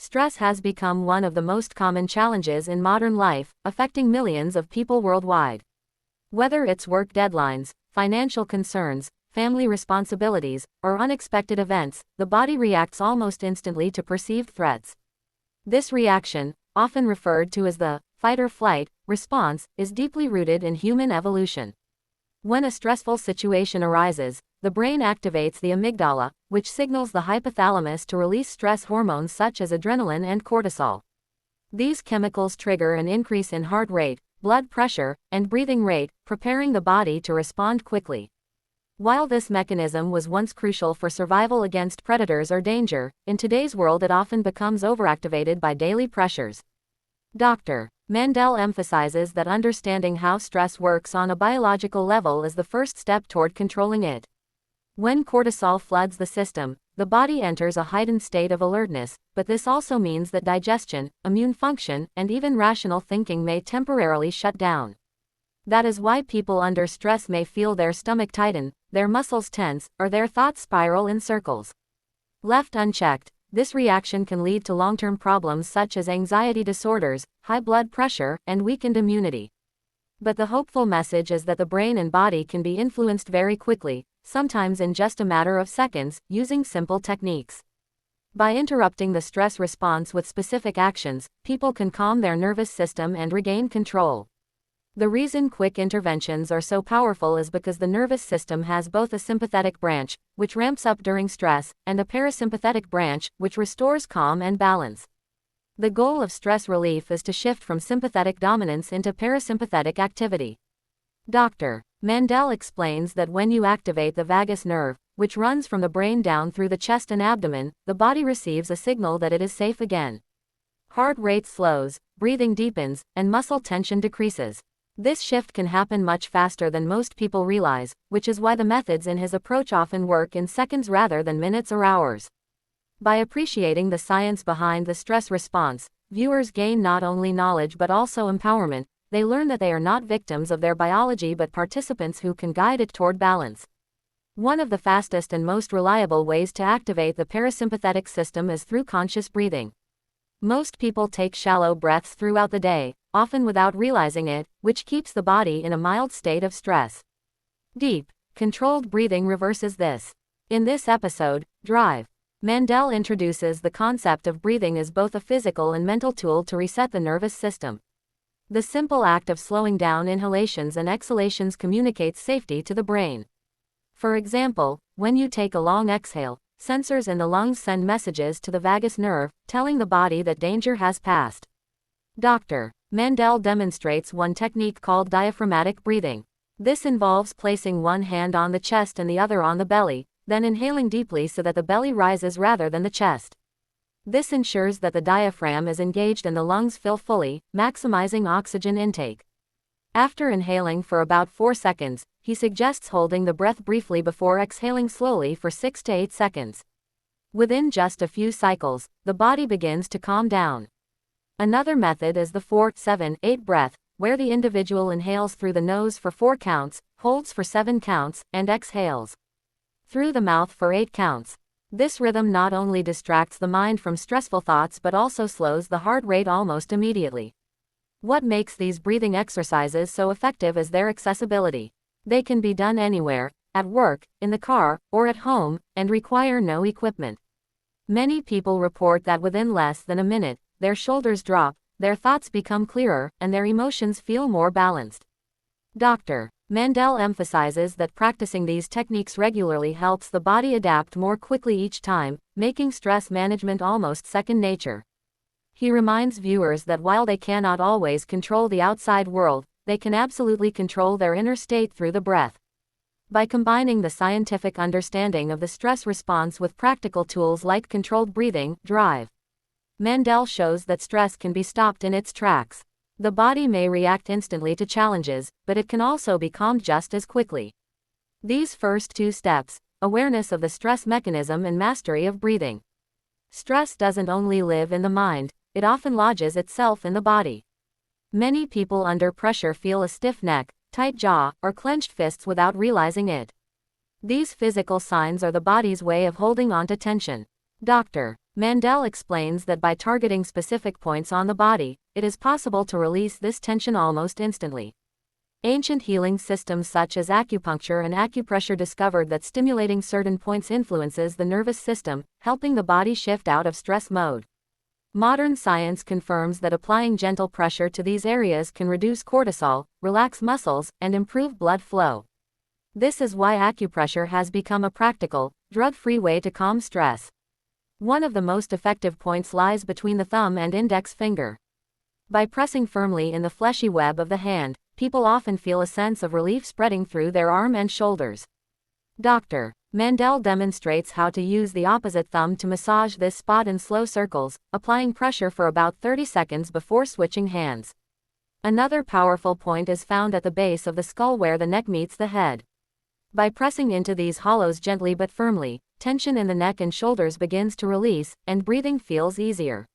Stress has become one of the most common challenges in modern life, affecting millions of people worldwide. Whether it's work deadlines, financial concerns, family responsibilities, or unexpected events, the body reacts almost instantly to perceived threats. This reaction, often referred to as the fight or flight response, is deeply rooted in human evolution. When a stressful situation arises, the brain activates the amygdala, which signals the hypothalamus to release stress hormones such as adrenaline and cortisol. These chemicals trigger an increase in heart rate, blood pressure, and breathing rate, preparing the body to respond quickly. While this mechanism was once crucial for survival against predators or danger, in today's world it often becomes overactivated by daily pressures. Dr. Mandell emphasizes that understanding how stress works on a biological level is the first step toward controlling it. When cortisol floods the system, the body enters a heightened state of alertness, but this also means that digestion, immune function, and even rational thinking may temporarily shut down. That is why people under stress may feel their stomach tighten, their muscles tense, or their thoughts spiral in circles. Left unchecked, this reaction can lead to long-term problems such as anxiety disorders, high blood pressure, and weakened immunity. But the hopeful message is that the brain and body can be influenced very quickly, sometimes in just a matter of seconds, using simple techniques. By interrupting the stress response with specific actions, people can calm their nervous system and regain control. The reason quick interventions are so powerful is because the nervous system has both a sympathetic branch, which ramps up during stress, and a parasympathetic branch, which restores calm and balance. The goal of stress relief is to shift from sympathetic dominance into parasympathetic activity. Dr. Mandell explains that when you activate the vagus nerve, which runs from the brain down through the chest and abdomen, the body receives a signal that it is safe again. Heart rate slows, breathing deepens, and muscle tension decreases. This shift can happen much faster than most people realize, which is why the methods in his approach often work in seconds rather than minutes or hours. By appreciating the science behind the stress response, viewers gain not only knowledge but also empowerment. They learn that they are not victims of their biology but participants who can guide it toward balance. One of the fastest and most reliable ways to activate the parasympathetic system is through conscious breathing. Most people take shallow breaths throughout the day, often without realizing it, which keeps the body in a mild state of stress. Deep, controlled breathing reverses this. In this episode, Drive, Mandell introduces the concept of breathing as both a physical and mental tool to reset the nervous system. The simple act of slowing down inhalations and exhalations communicates safety to the brain. For example, when you take a long exhale, sensors in the lungs send messages to the vagus nerve, telling the body that danger has passed. Dr. Mandell demonstrates one technique called diaphragmatic breathing. This involves placing one hand on the chest and the other on the belly, then inhaling deeply so that the belly rises rather than the chest. This ensures that the diaphragm is engaged and the lungs fill fully, maximizing oxygen intake. After inhaling for about 4 seconds, he suggests holding the breath briefly before exhaling slowly for 6 to 8 seconds. Within just a few cycles, the body begins to calm down. Another method is the 4-7-8 breath, where the individual inhales through the nose for 4 counts, holds for 7 counts, and exhales through the mouth for 8 counts. This rhythm not only distracts the mind from stressful thoughts but also slows the heart rate almost immediately. What makes these breathing exercises so effective is their accessibility. They can be done anywhere, at work, in the car, or at home, and require no equipment. Many people report that within less than a minute, their shoulders drop, their thoughts become clearer, and their emotions feel more balanced. Dr. Mandell emphasizes that practicing these techniques regularly helps the body adapt more quickly each time, making stress management almost second nature. He reminds viewers that while they cannot always control the outside world, they can absolutely control their inner state through the breath. By combining the scientific understanding of the stress response with practical tools like controlled breathing, Drive, Mandell shows that stress can be stopped in its tracks. The body may react instantly to challenges, but it can also be calmed just as quickly. These first 2 steps, awareness of the stress mechanism and mastery of breathing. Stress doesn't only live in the mind, it often lodges itself in the body. Many people under pressure feel a stiff neck, tight jaw, or clenched fists without realizing it. These physical signs are the body's way of holding on to tension. Dr. Mandell explains that by targeting specific points on the body, it is possible to release this tension almost instantly. Ancient healing systems such as acupuncture and acupressure discovered that stimulating certain points influences the nervous system, helping the body shift out of stress mode. Modern science confirms that applying gentle pressure to these areas can reduce cortisol, relax muscles, and improve blood flow. This is why acupressure has become a practical, drug-free way to calm stress. One of the most effective points lies between the thumb and index finger. By pressing firmly in the fleshy web of the hand, people often feel a sense of relief spreading through their arm and shoulders. Dr. Mandell demonstrates how to use the opposite thumb to massage this spot in slow circles, applying pressure for about 30 seconds before switching hands. Another powerful point is found at the base of the skull where the neck meets the head. By pressing into these hollows gently but firmly, tension in the neck and shoulders begins to release, and breathing feels easier.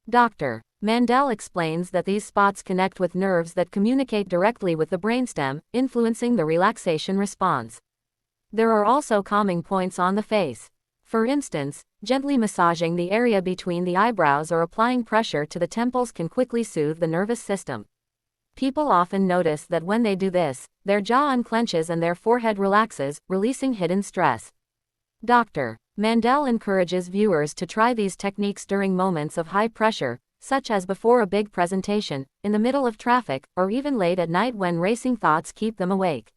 Dr. Mandell explains that these spots connect with nerves that communicate directly with the brainstem, influencing the relaxation response. There are also calming points on the face. For instance, gently massaging the area between the eyebrows or applying pressure to the temples can quickly soothe the nervous system. People often notice that when they do this, their jaw unclenches and their forehead relaxes, releasing hidden stress. Dr. Mandell encourages viewers to try these techniques during moments of high pressure, such as before a big presentation, in the middle of traffic, or even late at night when racing thoughts keep them awake.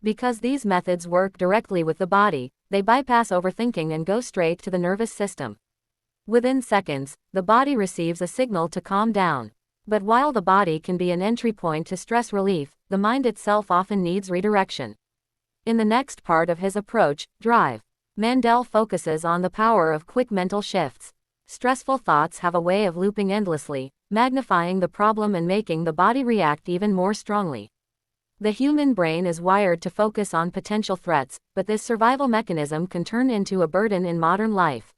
Because these methods work directly with the body, they bypass overthinking and go straight to the nervous system. Within seconds, the body receives a signal to calm down. But while the body can be an entry point to stress relief, the mind itself often needs redirection. In the next part of his approach, Drive, Mandell focuses on the power of quick mental shifts. Stressful thoughts have a way of looping endlessly, magnifying the problem and making the body react even more strongly. The human brain is wired to focus on potential threats, but this survival mechanism can turn into a burden in modern life.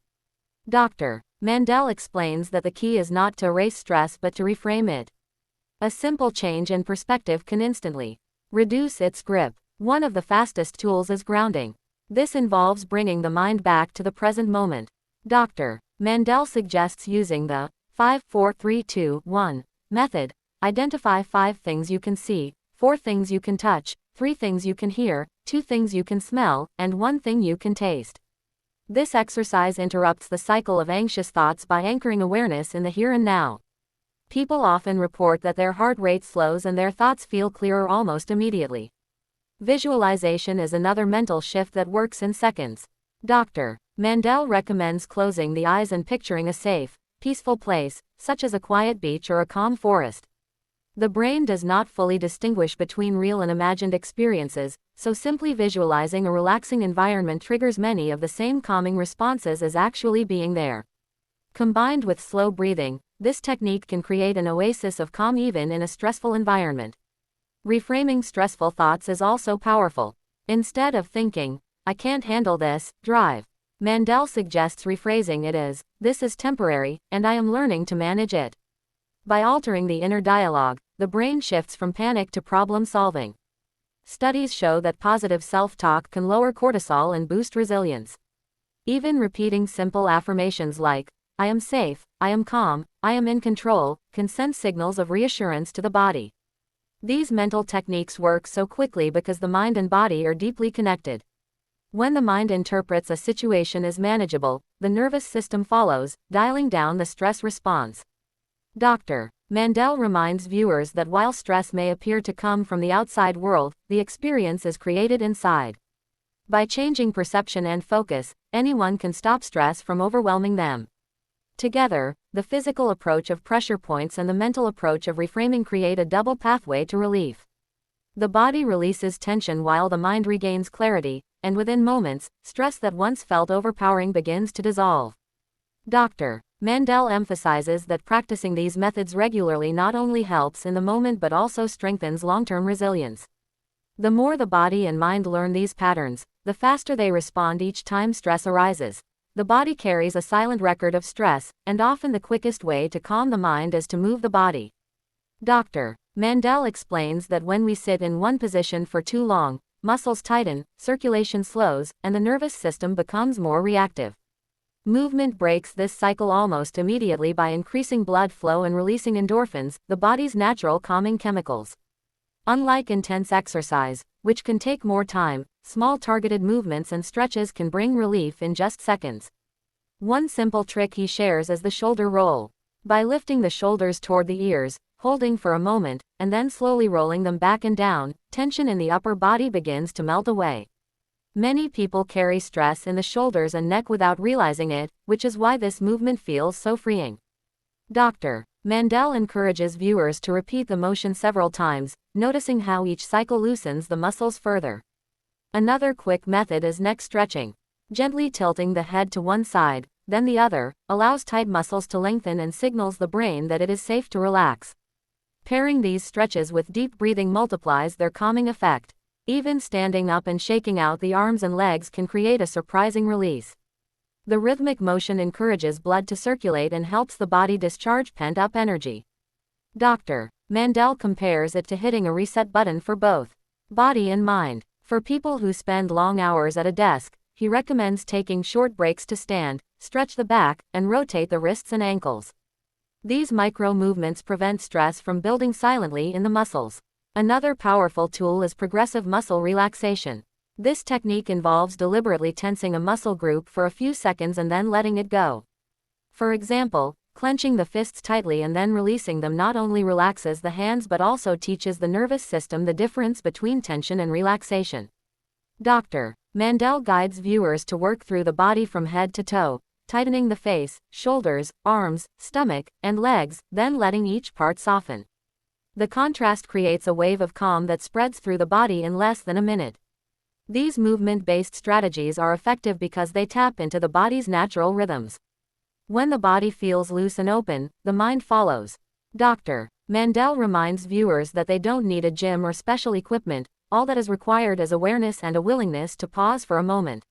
Dr. Mandell explains that the key is not to erase stress but to reframe it. A simple change in perspective can instantly reduce its grip. One of the fastest tools is grounding. This involves bringing the mind back to the present moment. Dr. Mandell suggests using the 5-4-3-2-1 method. Identify 5 things you can see, 4 things you can touch, 3 things you can hear, 2 things you can smell, and 1 thing you can taste. This exercise interrupts the cycle of anxious thoughts by anchoring awareness in the here and now. People often report that their heart rate slows and their thoughts feel clearer almost immediately. Visualization is another mental shift that works in seconds. Dr. Mandell recommends closing the eyes and picturing a safe, peaceful place, such as a quiet beach or a calm forest. The brain does not fully distinguish between real and imagined experiences, so simply visualizing a relaxing environment triggers many of the same calming responses as actually being there. Combined with slow breathing, this technique can create an oasis of calm even in a stressful environment. Reframing stressful thoughts is also powerful. Instead of thinking, "I can't handle this," Drive, Mandell suggests rephrasing it as, "This is temporary, and I am learning to manage it." By altering the inner dialogue, the brain shifts from panic to problem solving. Studies show that positive self-talk can lower cortisol and boost resilience. Even repeating simple affirmations like, "I am safe, I am calm, I am in control," can send signals of reassurance to the body. These mental techniques work so quickly because the mind and body are deeply connected. When the mind interprets a situation as manageable, the nervous system follows, dialing down the stress response. Dr. Mandell reminds viewers that while stress may appear to come from the outside world, the experience is created inside. By changing perception and focus, anyone can stop stress from overwhelming them. Together, the physical approach of pressure points and the mental approach of reframing create a double pathway to relief. The body releases tension while the mind regains clarity, and within moments, stress that once felt overpowering begins to dissolve. Dr. Mandell emphasizes that practicing these methods regularly not only helps in the moment but also strengthens long-term resilience. The more the body and mind learn these patterns, the faster they respond each time stress arises. The body carries a silent record of stress, and often the quickest way to calm the mind is to move the body. Dr. Mandell explains that when we sit in one position for too long, muscles tighten, circulation slows, and the nervous system becomes more reactive. Movement breaks this cycle almost immediately by increasing blood flow and releasing endorphins, the body's natural calming chemicals. Unlike intense exercise, which can take more time, small targeted movements and stretches can bring relief in just seconds. One simple trick he shares is the shoulder roll. By lifting the shoulders toward the ears, holding for a moment, and then slowly rolling them back and down, tension in the upper body begins to melt away. Many people carry stress in the shoulders and neck without realizing it, which is why this movement feels so freeing. Dr. Mandell encourages viewers to repeat the motion several times, noticing how each cycle loosens the muscles further. Another quick method is neck stretching. Gently tilting the head to one side, then the other, allows tight muscles to lengthen and signals the brain that it is safe to relax. Pairing these stretches with deep breathing multiplies their calming effect. Even standing up and shaking out the arms and legs can create a surprising release. The rhythmic motion encourages blood to circulate and helps the body discharge pent-up energy. Dr. Mandell compares it to hitting a reset button for both body and mind. For people who spend long hours at a desk, he recommends taking short breaks to stand, stretch the back, and rotate the wrists and ankles. These micro movements prevent stress from building silently in the muscles. Another powerful tool is progressive muscle relaxation. This technique involves deliberately tensing a muscle group for a few seconds and then letting it go. For example, clenching the fists tightly and then releasing them not only relaxes the hands but also teaches the nervous system the difference between tension and relaxation. Dr. Mandell guides viewers to work through the body from head to toe, tightening the face, shoulders, arms, stomach, and legs, then letting each part soften. The contrast creates a wave of calm that spreads through the body in less than a minute. These movement-based strategies are effective because they tap into the body's natural rhythms. When the body feels loose and open, the mind follows. Dr. Mandell reminds viewers that they don't need a gym or special equipment, all that is required is awareness and a willingness to pause for a moment.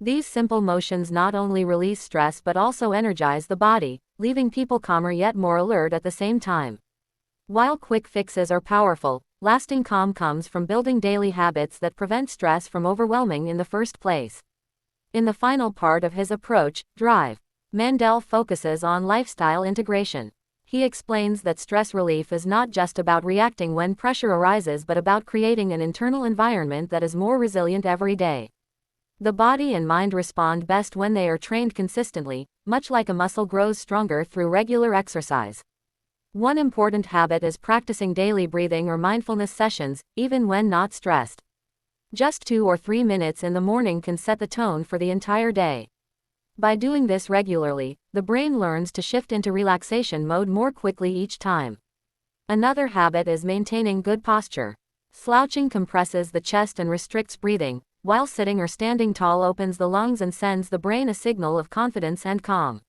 These simple motions not only release stress but also energize the body, leaving people calmer yet more alert at the same time. While quick fixes are powerful, lasting calm comes from building daily habits that prevent stress from overwhelming in the first place. In the final part of his approach, Drive, Mandell focuses on lifestyle integration. He explains that stress relief is not just about reacting when pressure arises but about creating an internal environment that is more resilient every day. The body and mind respond best when they are trained consistently, much like a muscle grows stronger through regular exercise. One important habit is practicing daily breathing or mindfulness sessions, even when not stressed. Just 2 or 3 minutes in the morning can set the tone for the entire day. By doing this regularly, the brain learns to shift into relaxation mode more quickly each time. Another habit is maintaining good posture. Slouching compresses the chest and restricts breathing, while sitting or standing tall opens the lungs and sends the brain a signal of confidence and calm.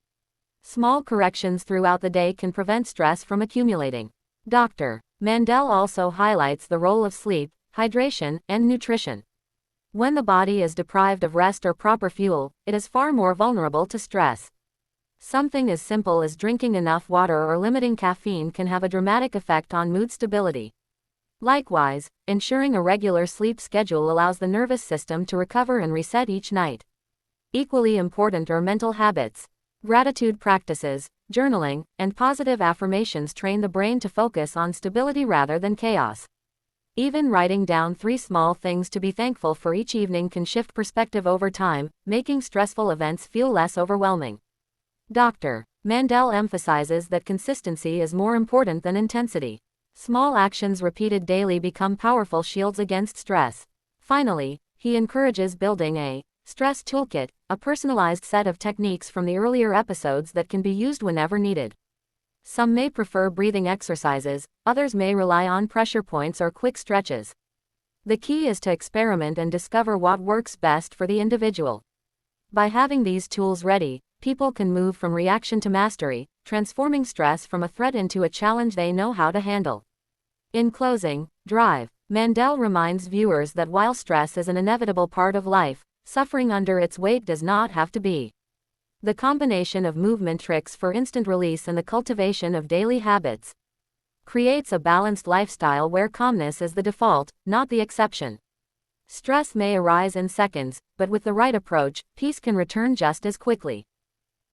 Small corrections throughout the day can prevent stress from accumulating. Dr. Mandell also highlights the role of sleep, hydration, and nutrition. When the body is deprived of rest or proper fuel, it is far more vulnerable to stress. Something as simple as drinking enough water or limiting caffeine can have a dramatic effect on mood stability. Likewise, ensuring a regular sleep schedule allows the nervous system to recover and reset each night. Equally important are mental habits. Gratitude practices, journaling, and positive affirmations train the brain to focus on stability rather than chaos. Even writing down 3 small things to be thankful for each evening can shift perspective over time, making stressful events feel less overwhelming. Dr. Mandell emphasizes that consistency is more important than intensity. Small actions repeated daily become powerful shields against stress. Finally, he encourages building a stress toolkit, a personalized set of techniques from the earlier episodes that can be used whenever needed. Some may prefer breathing exercises, others may rely on pressure points or quick stretches. The key is to experiment and discover what works best for the individual. By having these tools ready, people can move from reaction to mastery, transforming stress from a threat into a challenge they know how to handle. In closing, Drive, Mandell reminds viewers that while stress is an inevitable part of life, suffering under its weight does not have to be. The combination of movement tricks for instant release and the cultivation of daily habits creates a balanced lifestyle where calmness is the default, not the exception. Stress may arise in seconds, but with the right approach, peace can return just as quickly.